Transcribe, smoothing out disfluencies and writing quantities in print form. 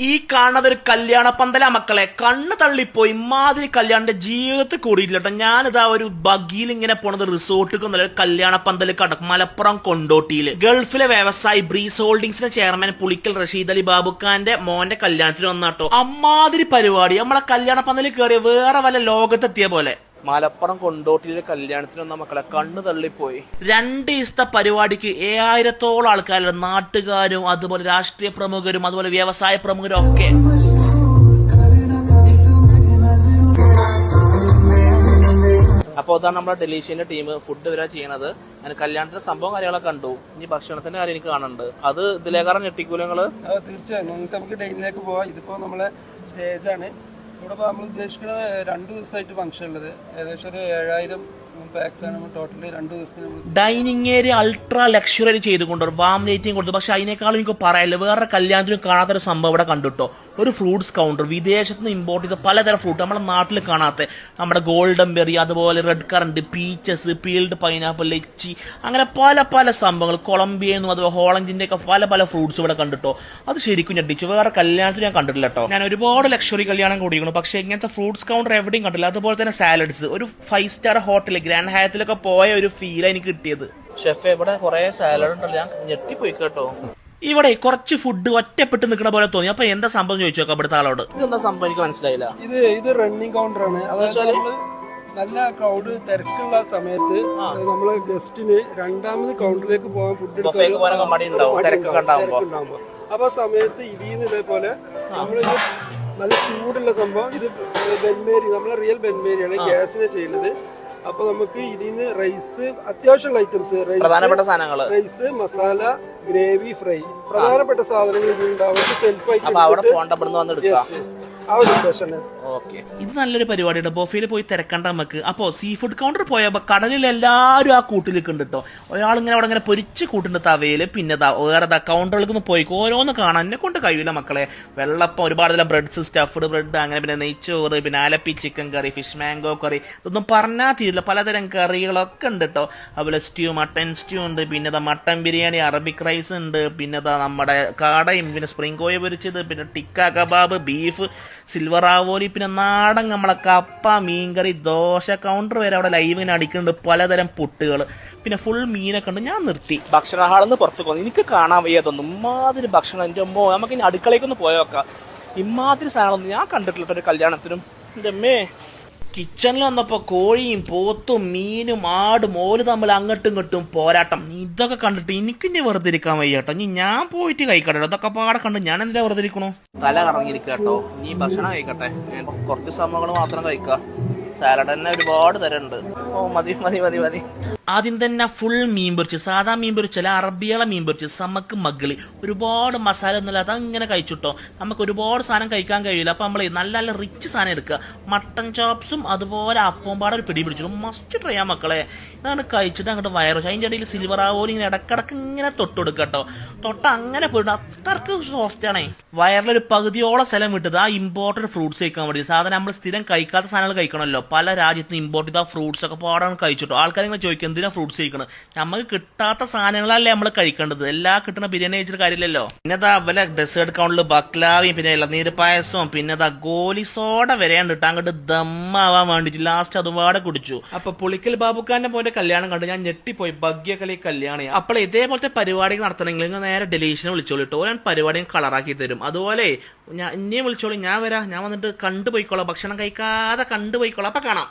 ഈ കാണുന്നത് ഒരു കല്യാണ പന്തല മക്കളെ, കണ്ണ് തള്ളിപ്പോയി. ഇമാതിരി കല്യാണന്റെ ജീവിതത്തിൽ കൂടിയില്ല കേട്ടോ. ഞാനിതാ ഒരു ബഗിയിൽ ഇങ്ങനെ പോണത് റിസോർട്ടിൽ നല്ല കല്യാണ പന്തൽ കടക്കും, മലപ്പുറം കൊണ്ടോട്ടിയില്. ഗൾഫിലെ വ്യവസായി ബ്രീസ് ഹോൾഡിംഗ്സിന്റെ ചെയർമാൻ പുളിക്കൽ റഷീദ് അലി ബാബുഖാന്റെ മോന്റെ കല്യാണത്തിന് വന്നാട്ടോ. അമ്മാതിരി പരിപാടി. നമ്മളെ കല്യാണ പന്തലിൽ കയറിയ വേറെ വല്ല ലോകത്തെത്തിയ പോലെ. മലപ്പുറം കൊണ്ടോട്ടിയിലെ കല്യാണത്തിന് വന്ന മക്കളെ കണ്ണ് തള്ളിപ്പോയി. 2 ദിവസത്തെ പരിപാടിക്ക് 7000-ഓളം ആൾക്കാരുടെ നാട്ടുകാരും അതുപോലെ രാഷ്ട്രീയ പ്രമുഖരും അതുപോലെ വ്യവസായ പ്രമുഖരും ഒക്കെ. അപ്പോൾ അതാണ് നമ്മുടെ ഡെലീഷ്യന്റെ ടീം ഫുഡ് വരെ ചെയ്യണത്. ഞാൻ കല്യാണത്തിന്റെ സംഭവം കാര്യങ്ങളൊക്കെ കണ്ടു. ഇനി ഭക്ഷണത്തിന്റെ കാര്യം എനിക്ക് കാണുന്നുണ്ട്. അത് ഇതിലേക്കാരം ഞെട്ടിക്കൂലങ്ങള്. തീർച്ചയായും നമുക്ക് ഡെയിനിലേക്ക് പോവാം. ഇതിപ്പോ നമ്മളെ സ്റ്റേജാണ്. ഇവിടെ നമ്മൾ ഉദ്ദേശിക്കുന്നത് 2 ദിവസമായിട്ട് ഫംഗ്ഷൻ ഉള്ളത്. ഏകദേശം ഒരു 7000 പാക്സ് ആണ് നമ്മൾ ടോട്ടലി 2 ദിവസത്തിന്. ഡൈനിങ് ഏരിയ അൾട്രാ ലക്ഷറി ചെയ്തുകൊണ്ട് വാം ലൈറ്റിംഗ് കൊടുത്തു. പക്ഷെ അതിനേക്കാളും എനിക്ക് പറയാനില്ല, വേറെ കല്യാണത്തിനും കാണാത്തൊരു സംഭവം ഇവിടെ കണ്ടിട്ടോ. ഒരു ഫ്രൂട്ട്സ് കൗണ്ടർ, വിദേശത്ത് നിന്ന് ഇമ്പോർട്ട് ചെയ്ത പലതരം ഫ്രൂട്ട് നമ്മുടെ നാട്ടിൽ കാണാത്ത, നമ്മുടെ ഗോൾഡൻ ബെറി അതുപോലെ red currant, peaches, peeled pineapple, lychee, അങ്ങനെ പല പല സംഭവങ്ങൾ. കൊളംബിയന്നും അതുപോലെ ഹോളണ്ടിന്റെ ഒക്കെ പല പല ഫ്രൂട്ട്സ് ഇവിടെ കണ്ടിട്ടോ. അത് ശരിക്കും ഞെട്ടിച്ചു. വേറെ കല്യാണത്തിൽ ഞാൻ കണ്ടിട്ടില്ല കേട്ടോ. ഞാൻ ഒരുപാട് ലക്ഷറി കല്യാണം കൂടിയിരുന്നു, പക്ഷെ ഇങ്ങനത്തെ ഫ്രൂട്ട്സ് കൗണ്ടർ എവിടെയും കണ്ടില്ല. അതുപോലെ തന്നെ സാലഡ്സ്, ഒരു 5 സ്റ്റാർ ഹോട്ടൽ ഗ്രാൻഡ് ഹയത്തിലൊക്കെ പോയ ഒരു ഫീൽ എനിക്ക് കിട്ടിയത്. ഷെഫ് ഇവിടെ കുറെ സാലഡ് ഉണ്ടല്ലോ, ഞാൻ ഞെട്ടിപ്പോയി കേട്ടോ. ഇവിടെ കുറച്ച് ഫുഡ് ഒറ്റപ്പെട്ട് നിൽക്കുന്ന പോലെ തോന്നി. അപ്പൊ എന്താ സംഭവം ചോദിച്ചു നോക്കാം ഇവിടുത്തെ ആളോട്. ഇതെന്താ സംഭവം എനിക്ക് മനസ്സിലായില്ല. ഇത് റണ്ണിങ് കൗണ്ടർ ആണ്. അതായത് നല്ല ക്രൗഡ് തിരക്കുള്ള സമയത്ത് നമ്മള് ഗസ്റ്റിന് 2ാമത് കൗണ്ടറിലേക്ക് പോകാൻ ഫുഡ് ഉണ്ടാകുമ്പോ അപ്പൊ സമയത്ത് ഇതിന്ന് ഇതേപോലെ നമ്മള് നല്ല ചൂടുള്ള സംഭവം, ഇത് ബെൻമേരി, നമ്മളെ റിയൽ ബെൻമേരിയാണ് ഗ്യാസിനെ ചെയ്യുന്നത്. അപ്പൊ നമുക്ക് ഇതിന്ന് റൈസ്, അത്യാവശ്യമുള്ള items, rice, masala, gravy, fry, പ്രധാനപ്പെട്ട സാധനങ്ങൾ ഇതിലുണ്ടാവും. സെൽഫ് ആയിട്ട് ഇത് നല്ലൊരു പരിപാടിയാണ്. ബൊഫയിൽ പോയി തിരക്കണ്ട നമുക്ക്. അപ്പോ സീ ഫുഡ് കൗണ്ടർ പോയപ്പോ കടലിൽ എല്ലാവരും ആ കൂട്ടിലേക്ക് ഉണ്ട് കേട്ടോ. ഒരാളിങ്ങനെ അവിടെ ഇങ്ങനെ പൊരിച്ച് കൂട്ടുണ്ട് തവയില്. പിന്നെ വേറെ കൗണ്ടറിലേക്ക് പോയി ഓരോന്ന് കാണാൻ എന്നെ കൊണ്ട് കഴിയില്ല മക്കളെ. വെള്ളപ്പം, ഒരുപാട് ബ്രെഡ്സ്, സ്റ്റഫ്ഡ് ബ്രെഡ്, അങ്ങനെ പിന്നെ നെയ്ച്ചോറ്, പിന്നെ ആലപ്പി ചിക്കൻ കറി, ഫിഷ് മാംഗോ കറി, ഇതൊന്നും പറഞ്ഞാൽ തീരില്ല. പലതരം കറികളൊക്കെ ഉണ്ട് കേട്ടോ. അതുപോലെ സ്റ്റ്യൂ, മട്ടൻ സ്റ്റ്യൂ ഉണ്ട്, പിന്നെ മട്ടൻ ബിരിയാണി, അറബിക് റൈസ് ഉണ്ട്, പിന്നെ നമ്മുടെ കാടയും, പിന്നെ സ്പ്രിംഗ് കോയ പൊരിച്ചത്, പിന്നെ ടിക്ക കബാബ്, ബീഫ്, സിൽവർ ആവോലി, പിന്നെ നാടൻ നമ്മളെ കപ്പ, മീൻകറി, ദോശ. കൗണ്ടർ വരെ അവിടെ ലൈവ് ഇങ്ങനെ അടിക്കുന്നുണ്ട്, പലതരം പുട്ടുകൾ, പിന്നെ ഫുൾ മീനൊക്കെ ഉണ്ട്. ഞാൻ നിർത്തി ഭക്ഷണ ഹാളിൽ നിന്ന് പുറത്ത് പോകുന്നു. എനിക്ക് കാണാൻ വയ്യാതൊന്നും ഇമാതിരി ഭക്ഷണം. എൻ്റെ അമ്മോ, നമുക്ക് ഇനി അടുക്കളയ്ക്കൊന്ന് പോയോക്കാം. ഇമാതിരി സാധനമൊന്നും ഞാൻ കണ്ടിട്ടില്ല ഒരു കല്യാണത്തിനും. എൻ്റെ അമ്മേ, കിച്ചണിൽ വന്നപ്പോ കോഴിയും പോത്തും മീനും ആടും ഓല് തമ്മിൽ അങ്ങോട്ടും ഇങ്ങോട്ടും പോരാട്ടം. ഇതൊക്കെ കണ്ടിട്ട് എനിക്ക് ഇനി വെറുതെ ഇരിക്കാൻ വയ്യാട്ടോ. ഇനി ഞാൻ പോയിട്ട് കഴിക്കട്ടെ. ഇതൊക്കെ പാടെ കണ്ട് ഞാൻ എന്തിനാ വെറുതെ ഇരിക്കണു. തല കറങ്ങിയിരിക്കുക കേട്ടോ. ഇനി ഭക്ഷണം കഴിക്കട്ടെ. കുറച്ച് സംഭവങ്ങൾ മാത്രം കഴിക്കാം. സാലഡ് തന്നെ ഒരുപാട് തരണ്ട്. ഓ മതി മതി മതി മതി. ആദ്യം തന്നെ ഫുൾ മീൻ പൊരിച്ച്, സാധാ മീൻ പൊരിച്ചല്ല, അറബികളെ മീൻ പൊരിച്ച്, സമക്ക് മകളി, ഒരുപാട് മസാല ഒന്നുമില്ല. അതങ്ങനെ കഴിച്ചിട്ടോ. നമുക്ക് ഒരുപാട് സാധനം കഴിക്കാൻ കഴിയില്ല. അപ്പൊ നമ്മൾ നല്ല നല്ല റിച്ച് സാധനം എടുക്കുക. മട്ടൻ ചോപ്സും അതുപോലെ അപ്പവും പാടെ ഒരു പിടി പിടിച്ചു. മസ്റ്റ് ട്രൈ ചെയ്യാം മക്കളെ. ഇതാണ് കഴിച്ചിട്ട് അങ്ങോട്ട് വയറ്. അതിൻ്റെ ഇടയിൽ സിൽവർ ആവോലി ഇങ്ങനെ ഇടക്കിടക്ക് ഇങ്ങനെ തൊട്ടുകൊടുക്കുക കേട്ടോ. അങ്ങനെ പോയിട്ട് അത്രക്ക് സോഫ്റ്റ് ആണേ. വയറിലൊരു പകുതിയോളം സ്ഥലം വിട്ടത് ആ ഇമ്പോർട്ടഡ് ഫ്രൂട്ട്സ് കഴിക്കാൻ വേണ്ടി. സാധാരണ നമ്മൾ സ്ഥിരം കഴിക്കാത്ത സാധനങ്ങൾ കഴിക്കണമല്ലോ. പല രാജ്യത്തും ഇമ്പോർട്ട് ചെയ്ത ഫ്രൂട്ട്സ് ഒക്കെ പാടാണ് കഴിച്ചിട്ടോ. ആൾക്കാർ ഇങ്ങനെ ചോദിക്കും എന്തിനാ ഫ്രൂട്ട്സ് കഴിക്കണം. നമുക്ക് കിട്ടാത്ത സാധനങ്ങളല്ലേ നമ്മൾ കഴിക്കേണ്ടത്. എല്ലാം കിട്ടുന്ന ബിരിയാണി കഴിച്ചിട്ട് കാര്യമില്ലല്ലോ. പിന്നെ വല്ല ഡെസേർട്ട് കൗണ്ടിൽ ബക്ലാവിയും പിന്നെ ഇളനീര് പായസവും പിന്നെ ഗോലി സോഡ വരെയാണ് ഇട്ട് അങ്ങോട്ട് ദമ്മാവാൻ വേണ്ടിട്ട് ലാസ്റ്റ് അതുപാടെ കുടിച്ചു. അപ്പൊ പുളിക്കൽ ബാബുഖാന്റെ പോയിട്ട് കല്യാണം കണ്ട് ഞാൻ ഞെട്ടിപ്പോയി. ഭഗ്യകലി കല്യാണം. അപ്പോൾ ഇതേപോലത്തെ പരിപാടി നടത്തണമെങ്കിൽ നിങ്ങൾ നേരെ ഡെലീഷനെ വിളിച്ചോളിട്ടോ. ഞാൻ പരിപാടി കളറാക്കി തരും. അതുപോലെ ഇനിയും വിളിച്ചോളി, ഞാൻ വരാം. ഞാൻ വന്നിട്ട് കണ്ടുപോയിക്കോളാം. ഭക്ഷണം കഴിക്കാതെ കണ്ടുപോയിക്കോളാം. അപ്പൊ കാണാം.